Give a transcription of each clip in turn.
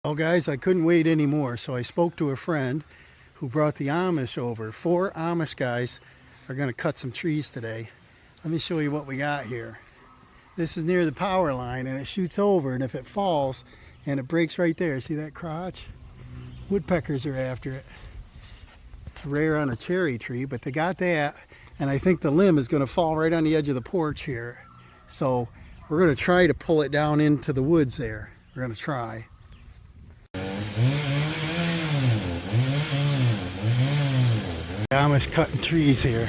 Well, guys, I couldn't wait anymore, so I spoke to a friend who brought the Amish over. 4 Amish guys are going to cut some trees today. Let me show you what we got here. This is near the power line, and it shoots over, and if it falls and it breaks right there, see that crotch? Woodpeckers are after it. It's rare on a cherry tree, but they got that, and I think the limb is going to fall right on the edge of the porch here. So we're going to try to pull it down into the woods there. We're going to try. Amish cutting trees here.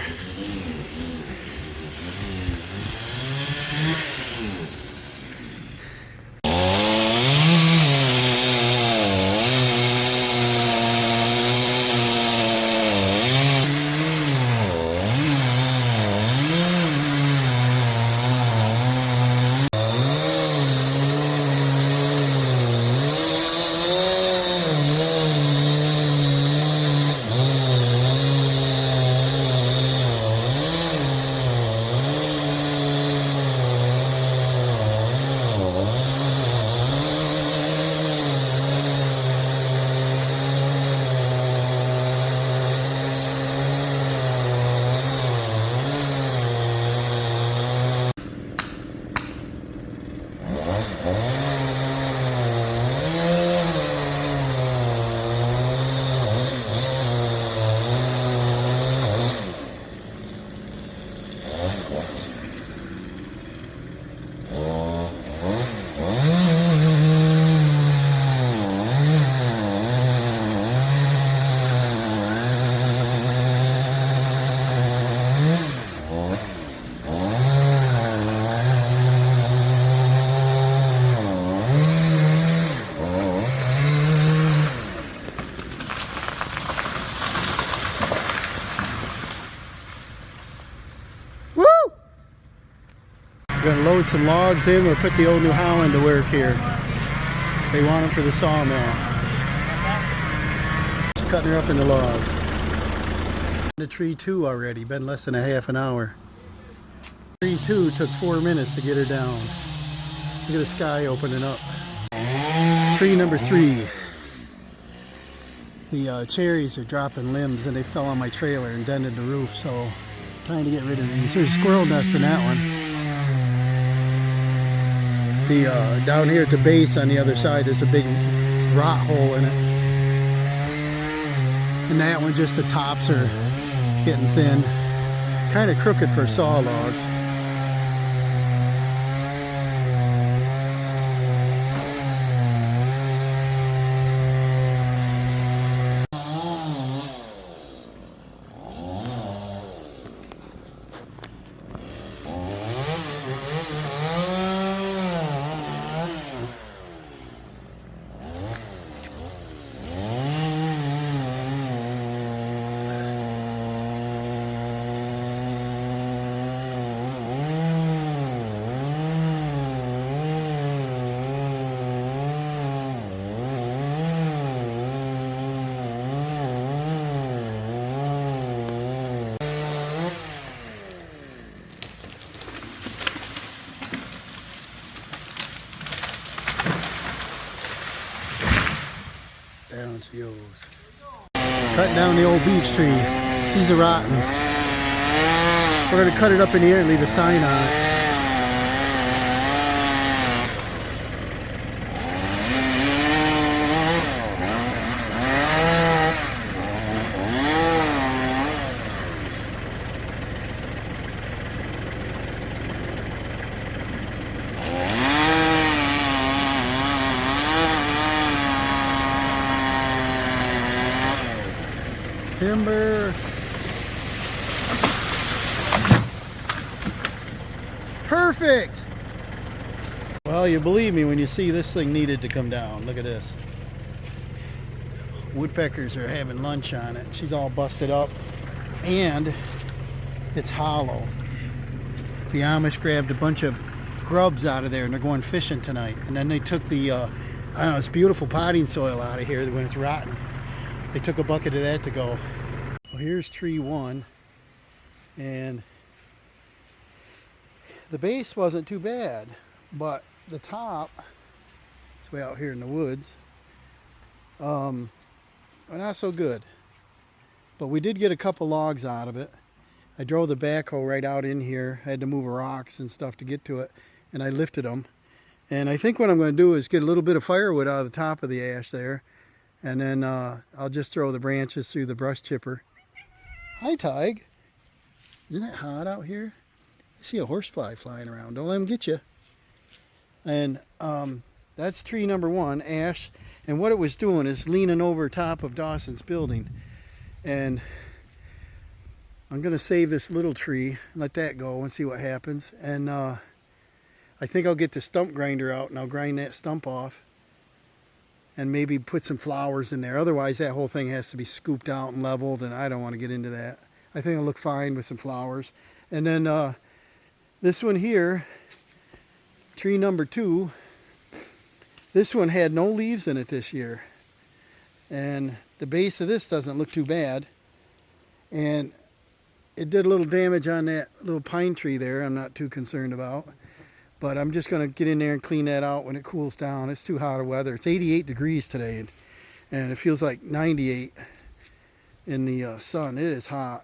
Woo! We're going to load some logs in. We'll put the old New Holland to work here. They want them for the sawmill. Just cutting her up into logs. The tree 2 already, been less than a half an hour. Tree 2 took 4 minutes to get her down. Look at the sky opening up. Tree number 3. The cherries are dropping limbs and they fell on my trailer and dented the roof, so trying to get rid of these. There's a squirrel nest in that one. The down here at the base on the other side, there's a big rot hole in it. And that one, just the tops are getting thin. Kind of crooked for saw logs. Down she goes. Cutting down the old beech tree. She's a rotten. We're going to cut it up in the air and leave a sign on it. Timber. Perfect. Well, you believe me when you see this thing needed to come down. Look at this. Woodpeckers are having lunch on it. She's all busted up and it's hollow. The Amish grabbed a bunch of grubs out of there and they're going fishing tonight. And then they took the, I don't know, it's beautiful potting soil out of here when it's rotten. They took a bucket of that to go. Well, here's tree 1, and the base wasn't too bad, but the top, it's way out here in the woods, Not so good. But we did get a couple logs out of it. I drove the backhoe right out in here. I had to move rocks and stuff to get to it, and I lifted them. And I think what I'm going to do is get a little bit of firewood out of the top of the ash there, and then I'll just throw the branches through the brush chipper. Hi, Tig. Isn't it hot out here? I see a horsefly flying around. Don't let him get you. And that's tree number 1, ash. And what it was doing is leaning over top of Dawson's building. And I'm going to save this little tree, let that go and see what happens. And I think I'll get the stump grinder out and I'll grind that stump off. And maybe put some flowers in there. Otherwise, that whole thing has to be scooped out and leveled, and I don't want to get into that. I think it'll look fine with some flowers. And then this one here, tree number 2, this one had no leaves in it this year. And the base of this doesn't look too bad. And it did a little damage on that little pine tree there I'm not too concerned about. But I'm just going to get in there and clean that out when it cools down. It's too hot of weather. It's 88 degrees today, and it feels like 98 in the sun. It is hot.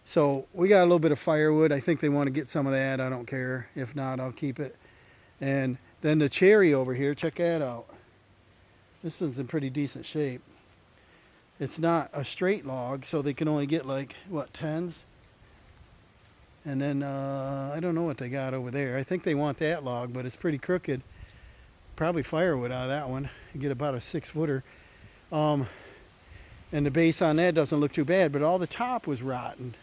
So we got a little bit of firewood. I think they want to get some of that. I don't care. If not, I'll keep it. And then the cherry over here, check that out. This one's in pretty decent shape. It's not a straight log, so they can only get like, what, 10s? And then I don't know what they got over there. I think they want that log, but it's pretty crooked. Probably firewood out of that one. You get about a 6-footer. And the base on that doesn't look too bad, but all the top was rotten.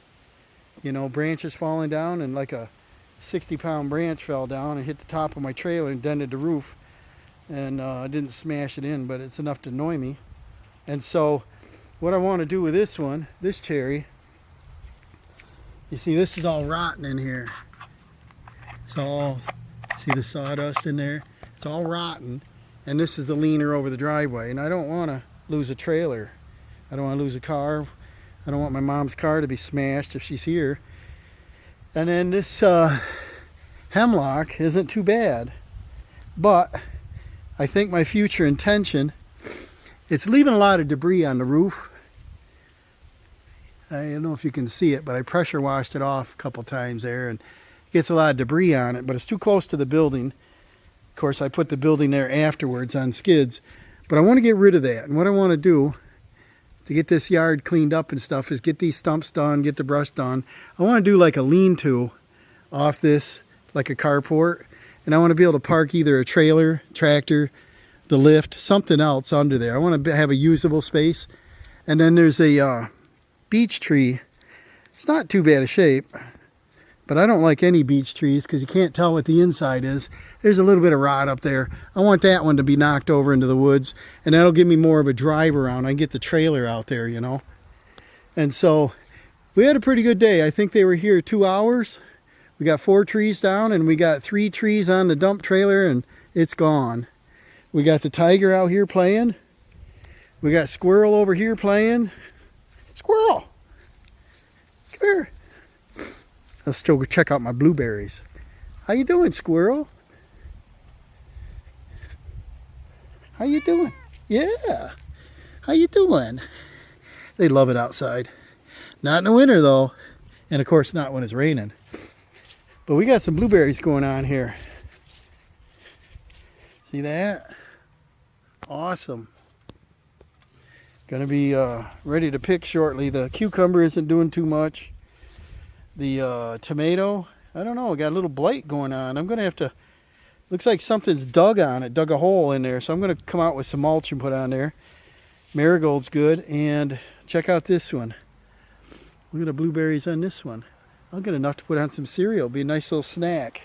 You know, branches falling down, and like a 60-pound branch fell down and hit the top of my trailer and dented the roof. And I didn't smash it in, but it's enough to annoy me. And so what I want to do with this one, this cherry, you see this is all rotten in here. It's all, see the sawdust in there? It's all rotten. And this is a leaner over the driveway. And I don't want to lose a trailer. I don't want to lose a car. I don't want my mom's car to be smashed if she's here. And then this hemlock isn't too bad. But I think my future intention, it's leaving a lot of debris on the roof. I don't know if you can see it, but I pressure washed it off a couple times there, and it gets a lot of debris on it, but it's too close to the building. Of course, I put the building there afterwards on skids, but I want to get rid of that. And what I want to do to get this yard cleaned up and stuff is get these stumps done, get the brush done. I want to do like a lean-to off this, like a carport, and I want to be able to park either a trailer, tractor, the lift, something else under there. I want to have a usable space. And then there's a beech tree. It's not too bad a shape, but I don't like any beech trees because you can't tell what the inside is. There's a little bit of rot up there. I want that one to be knocked over into the woods, and that'll give me more of a drive around. I can get the trailer out there, you know. And so we had a pretty good day. I think they were here 2 hours. We got 4 trees down, and we got 3 trees on the dump trailer, and it's gone. We got the tiger out here playing. We got squirrel over here playing. Squirrel! Come here. Let's go check out my blueberries. How you doing, squirrel? How you doing? Yeah. How you doing? They love it outside. Not in the winter, though. And, of course, not when it's raining. But we got some blueberries going on here. See that? Awesome. Gonna be ready to pick shortly. The cucumber isn't doing too much. The tomato, I don't know, got a little blight going on. I'm gonna have to, looks like something's dug on it, dug a hole in there. So I'm gonna come out with some mulch and put on there. Marigold's good. And check out this one. Look at the blueberries on this one. I'll get enough to put on some cereal. Be a nice little snack.